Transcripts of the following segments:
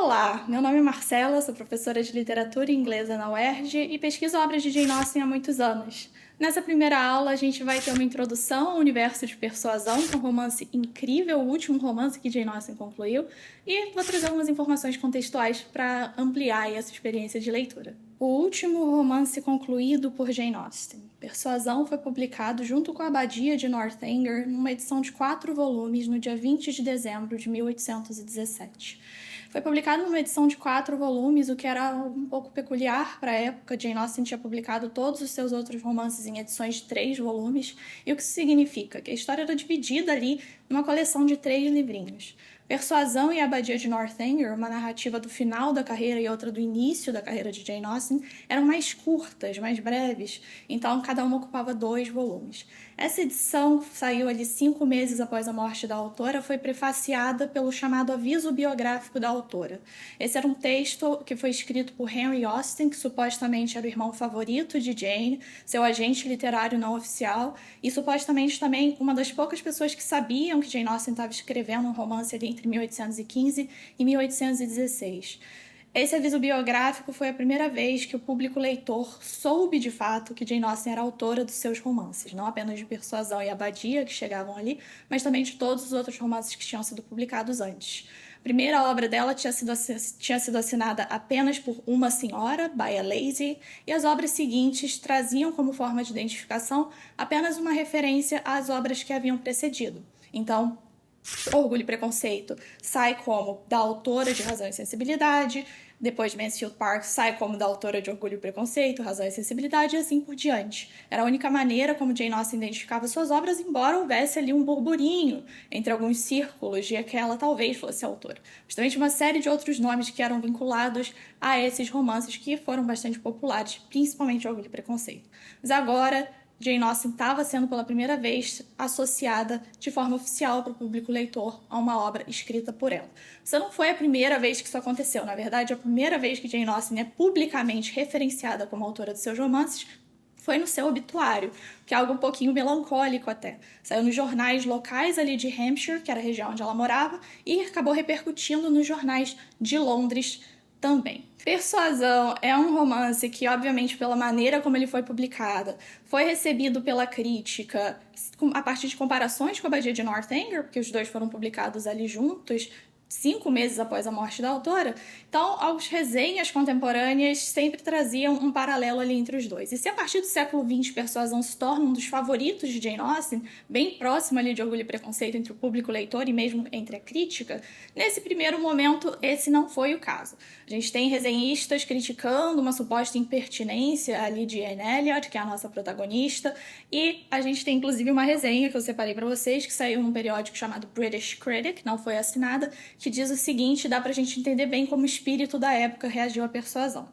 Olá, meu nome é Marcela, sou professora de literatura inglesa na UERJ e pesquiso obras de Jane Austen há muitos anos. Nessa primeira aula, a gente vai ter uma introdução ao universo de Persuasão, que é um romance incrível, o último romance que Jane Austen concluiu, e vou trazer algumas informações contextuais para ampliar essa experiência de leitura. O último romance concluído por Jane Austen, Persuasão, foi publicado junto com a Abadia de Northanger numa edição de 4 volumes no dia 20 de dezembro de 1817. Foi publicado numa edição de 4 volumes, o que era um pouco peculiar para a época. Jane Austen tinha publicado todos os seus outros romances em edições de 3 volumes, e o que isso significa? Que a história era dividida ali numa coleção de 3 livrinhos. Persuasão e a Abadia de Northanger, uma narrativa do final da carreira e outra do início da carreira de Jane Austen, eram mais curtas, mais breves, então cada uma ocupava 2 volumes. Essa edição saiu ali 5 meses após a morte da autora, foi prefaciada pelo chamado aviso biográfico da autora. Esse era um texto que foi escrito por Henry Austen, que supostamente era o irmão favorito de Jane, seu agente literário não oficial, e supostamente também uma das poucas pessoas que sabiam que Jane Austen estava escrevendo um romance ali entre 1815 e 1816. Esse aviso biográfico foi a primeira vez que o público leitor soube de fato que Jane Austen era autora dos seus romances, não apenas de Persuasão e Abadia, que chegavam ali, mas também de todos os outros romances que tinham sido publicados antes. A primeira obra dela tinha sido assinada apenas por uma senhora, Bia Lacy, e as obras seguintes traziam como forma de identificação apenas uma referência às obras que haviam precedido. Então, Orgulho e Preconceito sai como da autora de Razão e Sensibilidade, depois Mansfield Park sai como da autora de Orgulho e Preconceito, Razão e Sensibilidade, e assim por diante. Era a única maneira como Jane Austen identificava suas obras, embora houvesse ali um burburinho entre alguns círculos de que ela talvez fosse a autora. Mas também tinha uma série de outros nomes que eram vinculados a esses romances que foram bastante populares, principalmente Orgulho e Preconceito. Mas agora Jane Austen estava sendo pela primeira vez associada de forma oficial para o público leitor a uma obra escrita por ela. Isso não foi a primeira vez que isso aconteceu. Na verdade, a primeira vez que Jane Austen é publicamente referenciada como autora de seus romances foi no seu obituário, que é algo um pouquinho melancólico até. Saiu nos jornais locais ali de Hampshire, que era a região onde ela morava, e acabou repercutindo nos jornais de Londres também. Persuasão é um romance que, obviamente, pela maneira como ele foi publicado, foi recebido pela crítica a partir de comparações com a Abadia de Northanger, porque os dois foram publicados ali juntos, 5 meses após a morte da autora. Então, as resenhas contemporâneas sempre traziam um paralelo ali entre os dois. E se a partir do século XX Persuasão se torna um dos favoritos de Jane Austen, bem próximo ali de Orgulho e Preconceito entre o público leitor e mesmo entre a crítica, nesse primeiro momento esse não foi o caso. A gente tem resenhistas criticando uma suposta impertinência ali de Anne Elliot, que é a nossa protagonista, e a gente tem inclusive uma resenha que eu separei para vocês, que saiu num periódico chamado British Critic, não foi assinada, que diz o seguinte, dá pra gente entender bem como o espírito da época reagiu à Persuasão.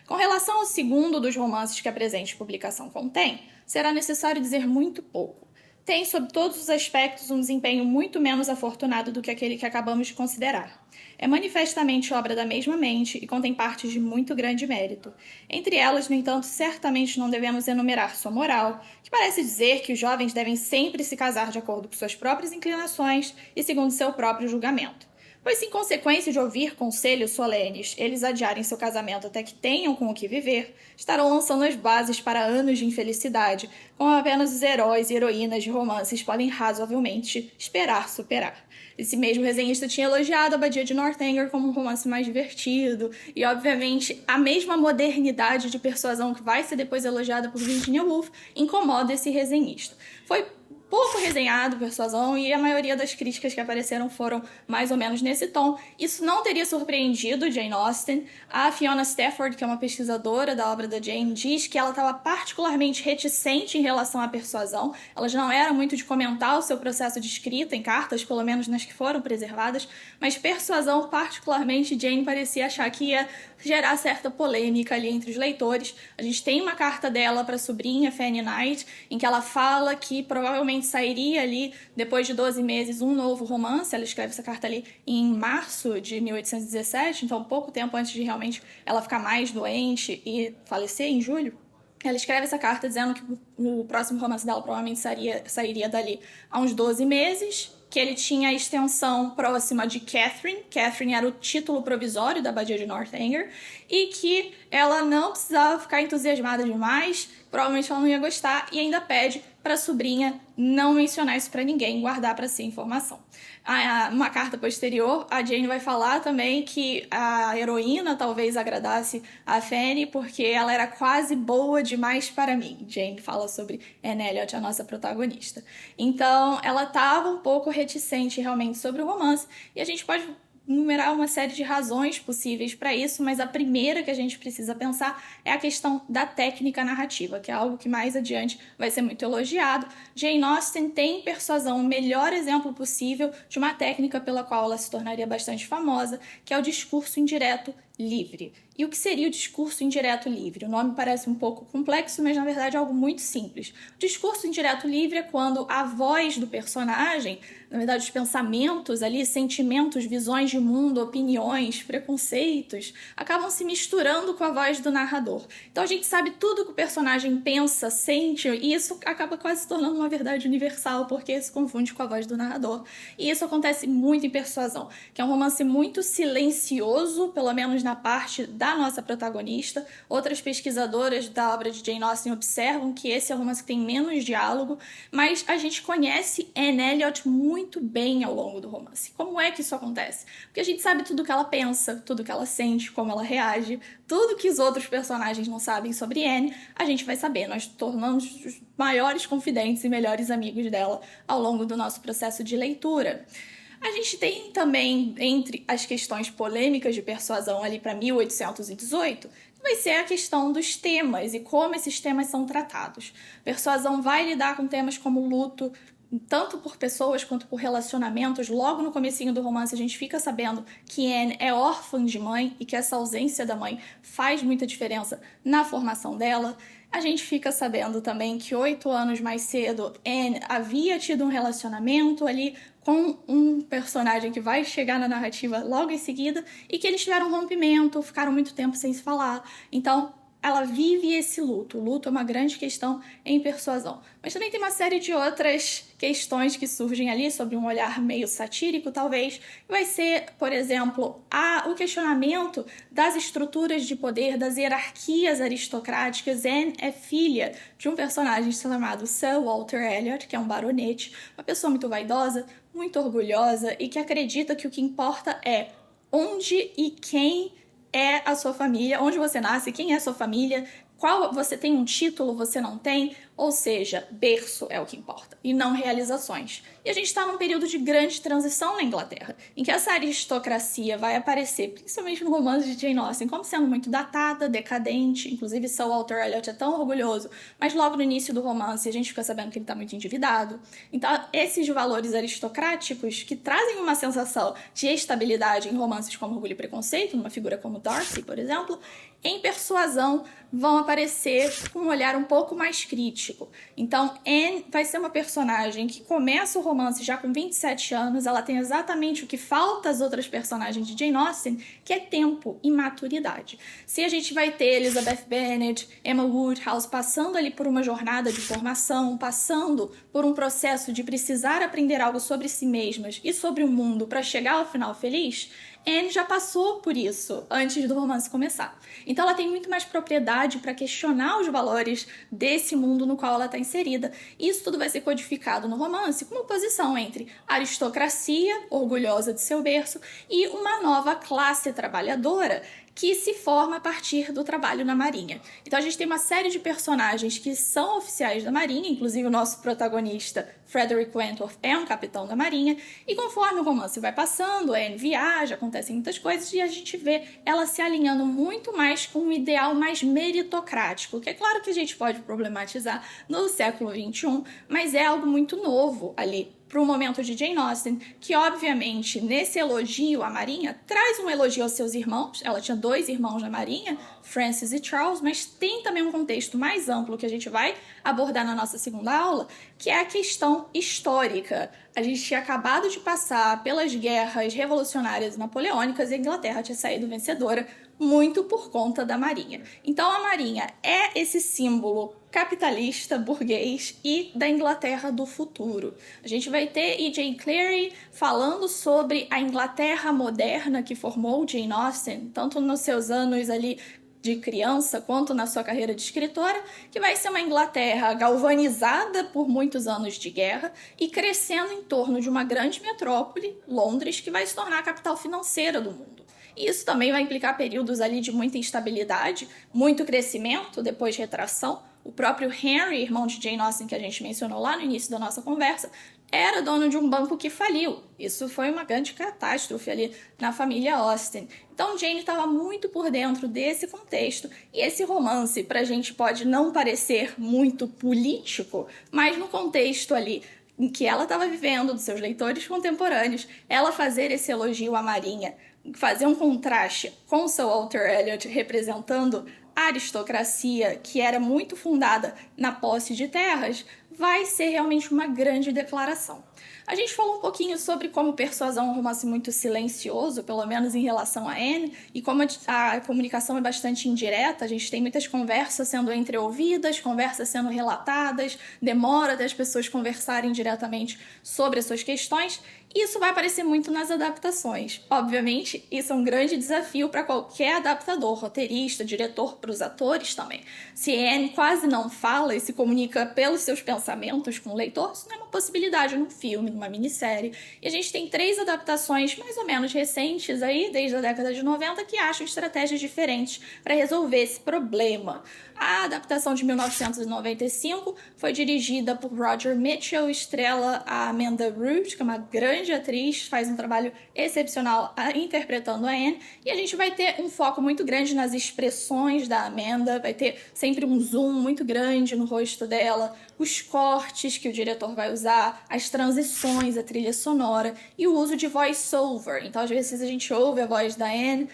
Com relação ao segundo dos romances que a presente publicação contém, será necessário dizer muito pouco. Tem, sob todos os aspectos, um desempenho muito menos afortunado do que aquele que acabamos de considerar. É manifestamente obra da mesma mente e contém partes de muito grande mérito. Entre elas, no entanto, certamente não devemos enumerar sua moral, que parece dizer que os jovens devem sempre se casar de acordo com suas próprias inclinações e segundo seu próprio julgamento. Pois, se em consequência de ouvir conselhos solenes eles adiarem seu casamento até que tenham com o que viver, estarão lançando as bases para anos de infelicidade, como apenas os heróis e heroínas de romances podem razoavelmente esperar superar. Esse mesmo resenhista tinha elogiado a Abadia de Northanger como um romance mais divertido, e obviamente a mesma modernidade de Persuasão que vai ser depois elogiada por Virginia Woolf incomoda esse resenhista. Foi pouco resenhado Persuasão e a maioria das críticas que apareceram foram mais ou menos nesse tom. Isso não teria surpreendido Jane Austen. A Fiona Stafford, que é uma pesquisadora da obra da Jane, diz que ela estava particularmente reticente em relação à Persuasão. Ela já não era muito de comentar o seu processo de escrita em cartas, pelo menos nas que foram preservadas, mas Persuasão, particularmente, Jane parecia achar que ia gerar certa polêmica ali entre os leitores. A gente tem uma carta dela para a sobrinha, Fanny Knight, em que ela fala que provavelmente sairia ali, depois de 12 meses, um novo romance. Ela escreve essa carta ali em março de 1817, então pouco tempo antes de realmente ela ficar mais doente e falecer, em julho. Ela escreve essa carta dizendo que o próximo romance dela provavelmente sairia dali há uns 12 meses, que ele tinha a extensão próxima de Catherine. Catherine era o título provisório da Abadia de Northanger, e que ela não precisava ficar entusiasmada demais, provavelmente ela não ia gostar, e ainda pede para a sobrinha não mencionar isso para ninguém, guardar para si a informação. Numa carta posterior, a Jane vai falar também que a heroína talvez agradasse a Fanny porque ela era quase boa demais para mim. Jane fala sobre Anne Elliot, a nossa protagonista. Então, ela estava um pouco reticente realmente sobre o romance, e a gente pode numerar uma série de razões possíveis para isso, mas a primeira que a gente precisa pensar é a questão da técnica narrativa, que é algo que mais adiante vai ser muito elogiado. Jane Austen tem em Persuasão o melhor exemplo possível de uma técnica pela qual ela se tornaria bastante famosa, que é o discurso indireto livre. E o que seria o discurso indireto livre? O nome parece um pouco complexo, mas na verdade é algo muito simples. O discurso indireto livre é quando a voz do personagem, na verdade os pensamentos ali, sentimentos, visões de mundo, opiniões, preconceitos, acabam se misturando com a voz do narrador. Então a gente sabe tudo que o personagem pensa, sente, e isso acaba quase se tornando uma verdade universal, porque se confunde com a voz do narrador. E isso acontece muito em Persuasão, que é um romance muito silencioso, pelo menos na parte da nossa protagonista. Outras pesquisadoras da obra de Jane Austen observam que esse é um romance que tem menos diálogo, mas a gente conhece Anne Elliot muito bem ao longo do romance. Como é que isso acontece? Porque a gente sabe tudo que ela pensa, tudo que ela sente, como ela reage, tudo que os outros personagens não sabem sobre Anne, a gente vai saber. Nós tornamos os maiores confidentes e melhores amigos dela ao longo do nosso processo de leitura. A gente tem também, entre as questões polêmicas de Persuasão ali para 1818, vai ser a questão dos temas e como esses temas são tratados. Persuasão vai lidar com temas como luto, tanto por pessoas quanto por relacionamentos. Logo no comecinho do romance a gente fica sabendo que Anne é órfã de mãe e que essa ausência da mãe faz muita diferença na formação dela. A gente fica sabendo também que 8 anos mais cedo Anne havia tido um relacionamento ali com um personagem que vai chegar na narrativa logo em seguida, e que eles tiveram um rompimento, ficaram muito tempo sem se falar. Então, ela vive esse luto. O luto é uma grande questão em Persuasão. Mas também tem uma série de outras questões que surgem ali, sobre um olhar meio satírico, talvez. Vai ser, por exemplo, o questionamento das estruturas de poder, das hierarquias aristocráticas. Anne é filha de um personagem chamado Sir Walter Elliot, que é um baronete, uma pessoa muito vaidosa, muito orgulhosa, e que acredita que o que importa é onde e quem é a sua família, onde você nasce, quem é a sua família, qual você tem um título, você não tem, ou seja, berço é o que importa, e não realizações. E a gente está num período de grande transição na Inglaterra, em que essa aristocracia vai aparecer, principalmente no romance de Jane Austen, como sendo muito datada, decadente. Inclusive Sir Walter Elliot é tão orgulhoso, mas logo no início do romance a gente fica sabendo que ele está muito endividado. Então esses valores aristocráticos, que trazem uma sensação de estabilidade em romances como Orgulho e Preconceito, numa figura como Darcy, por exemplo, em Persuasão vão aparecer com um olhar um pouco mais crítico. Então, Anne vai ser uma personagem que começa o romance já com 27 anos, ela tem exatamente o que falta às outras personagens de Jane Austen, que é tempo e maturidade. Se a gente vai ter Elizabeth Bennet, Emma Woodhouse passando ali por uma jornada de formação, passando por um processo de precisar aprender algo sobre si mesmas e sobre o mundo para chegar ao final feliz, Anne já passou por isso antes do romance começar. Então ela tem muito mais propriedade para questionar os valores desse mundo no qual ela está inserida. E isso tudo vai ser codificado no romance como oposição entre aristocracia, orgulhosa de seu berço, e uma nova classe trabalhadora que se forma a partir do trabalho na Marinha. Então a gente tem uma série de personagens que são oficiais da Marinha, inclusive o nosso protagonista, Frederick Wentworth, é um capitão da Marinha, e conforme o romance vai passando, a Anne viaja, acontecem muitas coisas, e a gente vê ela se alinhando muito mais com um ideal mais meritocrático, que é claro que a gente pode problematizar no século XXI, mas é algo muito novo ali para o momento de Jane Austen, que obviamente nesse elogio à Marinha traz um elogio aos seus irmãos. Ela tinha 2 irmãos na Marinha, Francis e Charles, mas tem também um contexto mais amplo que a gente vai abordar na nossa segunda aula, que é a questão histórica. A gente tinha acabado de passar pelas guerras revolucionárias napoleônicas e a Inglaterra tinha saído vencedora muito por conta da Marinha. Então a Marinha é esse símbolo capitalista, burguês e da Inglaterra do futuro. A gente vai ter E.J. Clary falando sobre a Inglaterra moderna que formou Jane Austen, tanto nos seus anos ali de criança quanto na sua carreira de escritora, que vai ser uma Inglaterra galvanizada por muitos anos de guerra e crescendo em torno de uma grande metrópole, Londres, que vai se tornar a capital financeira do mundo. E isso também vai implicar períodos ali de muita instabilidade, muito crescimento, depois retração. O próprio Henry, irmão de Jane Austen, que a gente mencionou lá no início da nossa conversa, era dono de um banco que faliu. Isso foi uma grande catástrofe ali na família Austen. Então Jane estava muito por dentro desse contexto. E esse romance, pra gente, pode não parecer muito político, mas no contexto ali em que ela estava vivendo, dos seus leitores contemporâneos, ela fazer esse elogio à Marinha, fazer um contraste com Sir Walter Elliot representando a aristocracia, que era muito fundada na posse de terras, vai ser realmente uma grande declaração. A gente falou um pouquinho sobre como Persuasão é um romance muito silencioso, pelo menos em relação a Anne, e como a comunicação é bastante indireta, a gente tem muitas conversas sendo entreouvidas, conversas sendo relatadas, demora das pessoas conversarem diretamente sobre as suas questões. Isso vai aparecer muito nas adaptações. Obviamente, isso é um grande desafio para qualquer adaptador, roteirista, diretor, para os atores também. Se Anne quase não fala e se comunica pelos seus pensamentos com o leitor, isso não é uma possibilidade num filme, numa minissérie. E a gente tem 3 adaptações mais ou menos recentes aí, desde a década de 90, que acham estratégias diferentes para resolver esse problema. A adaptação de 1995 foi dirigida por Roger Mitchell, estrela a Amanda Root, que é uma grande atriz, faz um trabalho excepcional interpretando a Anne, e a gente vai ter um foco muito grande nas expressões da Amanda, vai ter sempre um zoom muito grande no rosto dela, os cortes que o diretor vai usar, as transições, a trilha sonora e o uso de voice-over. Então, às vezes, a gente ouve a voz da Anne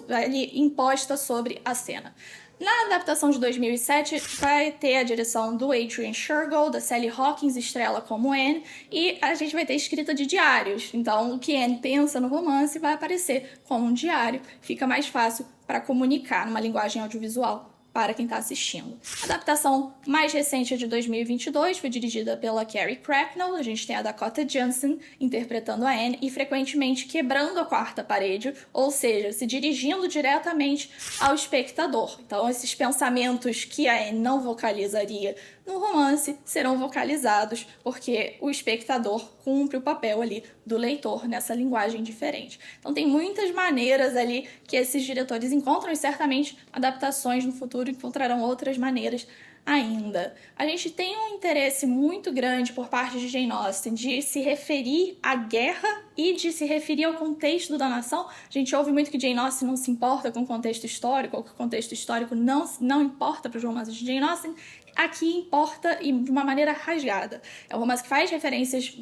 ali imposta sobre a cena. Na adaptação de 2007, vai ter a direção do Adrian Shergold, da Sally Hawkins estrela como Anne, e a gente vai ter escrita de diários. Então, o que Anne pensa no romance vai aparecer como um diário. Fica mais fácil para comunicar numa linguagem audiovisual para quem está assistindo. A adaptação mais recente de 2022 foi dirigida pela Carrie Cracknell. A gente tem a Dakota Johnson interpretando a Anne e frequentemente quebrando a quarta parede, ou seja, se dirigindo diretamente ao espectador. Então, esses pensamentos que a Anne não vocalizaria no romance serão vocalizados porque o espectador cumpre o papel ali do leitor nessa linguagem diferente. Então tem muitas maneiras ali que esses diretores encontram e certamente adaptações no futuro encontrarão outras maneiras ainda. A gente tem um interesse muito grande por parte de Jane Austen de se referir à guerra e de se referir ao contexto da nação. A gente ouve muito que Jane Austen não se importa com o contexto histórico, ou que o contexto histórico não importa para os romances de Jane Austen. Aqui importa e de uma maneira rasgada. É um romance que faz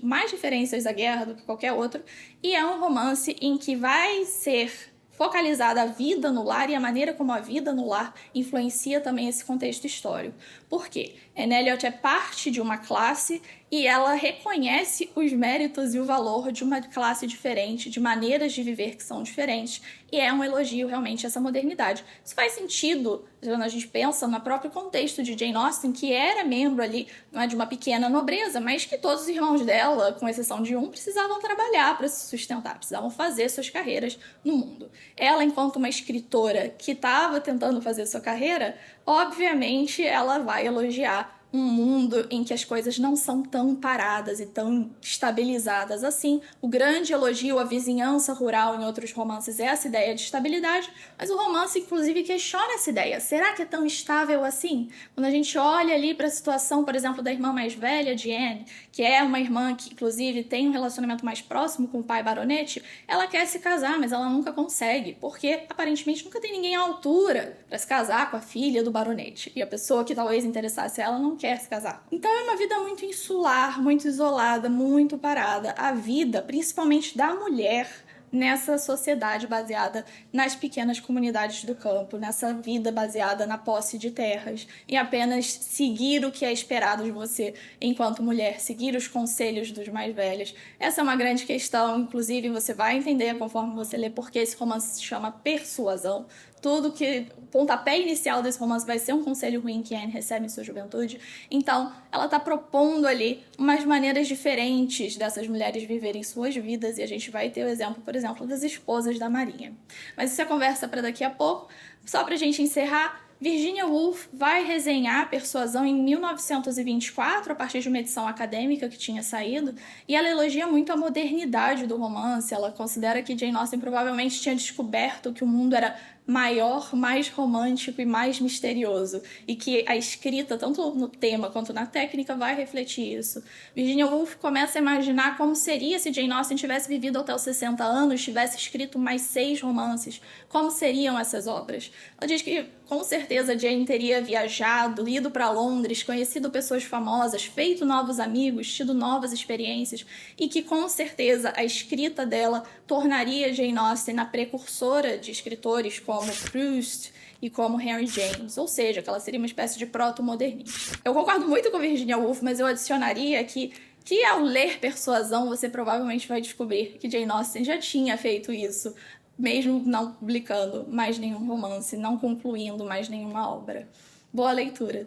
mais referências à guerra do que qualquer outro, e é um romance em que vai ser focalizada a vida no lar e a maneira como a vida no lar influencia também esse contexto histórico. Por quê? Anne Elliot é parte de uma classe e ela reconhece os méritos e o valor de uma classe diferente, de maneiras de viver que são diferentes, e é um elogio realmente a essa modernidade. Isso faz sentido quando a gente pensa no próprio contexto de Jane Austen, que era membro ali, não é, de uma pequena nobreza, mas que todos os irmãos dela, com exceção de um, precisavam trabalhar para se sustentar, precisavam fazer suas carreiras no mundo. Ela, enquanto uma escritora que estava tentando fazer sua carreira, obviamente ela vai elogiar um mundo em que as coisas não são tão paradas e tão estabilizadas assim. O grande elogio à vizinhança rural em outros romances é essa ideia de estabilidade, mas o romance, inclusive, questiona essa ideia. Será que é tão estável assim? Quando a gente olha ali para a situação, por exemplo, da irmã mais velha de Anne, que é uma irmã que, inclusive, tem um relacionamento mais próximo com o pai baronete, ela quer se casar, mas ela nunca consegue, porque, aparentemente, nunca tem ninguém à altura para se casar com a filha do baronete. E a pessoa que talvez interessasse ela não quer se casar. Então é uma vida muito insular, muito isolada, muito parada. A vida, principalmente da mulher, nessa sociedade baseada nas pequenas comunidades do campo, nessa vida baseada na posse de terras e apenas seguir o que é esperado de você enquanto mulher, seguir os conselhos dos mais velhos. Essa é uma grande questão, inclusive você vai entender conforme você lê porque esse romance se chama Persuasão. tudo que o pontapé inicial desse romance vai ser um conselho ruim que Anne recebe em sua juventude. Então, ela tá propondo ali umas maneiras diferentes dessas mulheres viverem suas vidas, e a gente vai ter o exemplo, por exemplo, das esposas da Marinha. Mas isso é conversa para daqui a pouco. Só pra gente encerrar, Virginia Woolf vai resenhar Persuasão em 1924, a partir de uma edição acadêmica que tinha saído, e ela elogia muito a modernidade do romance. Ela considera que Jane Austen provavelmente tinha descoberto que o mundo era maior, mais romântico e mais misterioso, e que a escrita, tanto no tema quanto na técnica, vai refletir isso. Virginia Woolf começa a imaginar como seria se Jane Austen tivesse vivido até os 60 anos, tivesse escrito mais 6 romances, como seriam essas obras. Ela diz que com certeza Jane teria viajado, ido para Londres, conhecido pessoas famosas, feito novos amigos, tido novas experiências, e que com certeza a escrita dela tornaria Jane Austen a precursora de escritores como Proust e como Henry James, ou seja, que ela seria uma espécie de proto-modernista. Eu concordo muito com Virginia Woolf, mas eu adicionaria que ao ler Persuasão você provavelmente vai descobrir que Jane Austen já tinha feito isso, mesmo não publicando mais nenhum romance, não concluindo mais nenhuma obra. Boa leitura!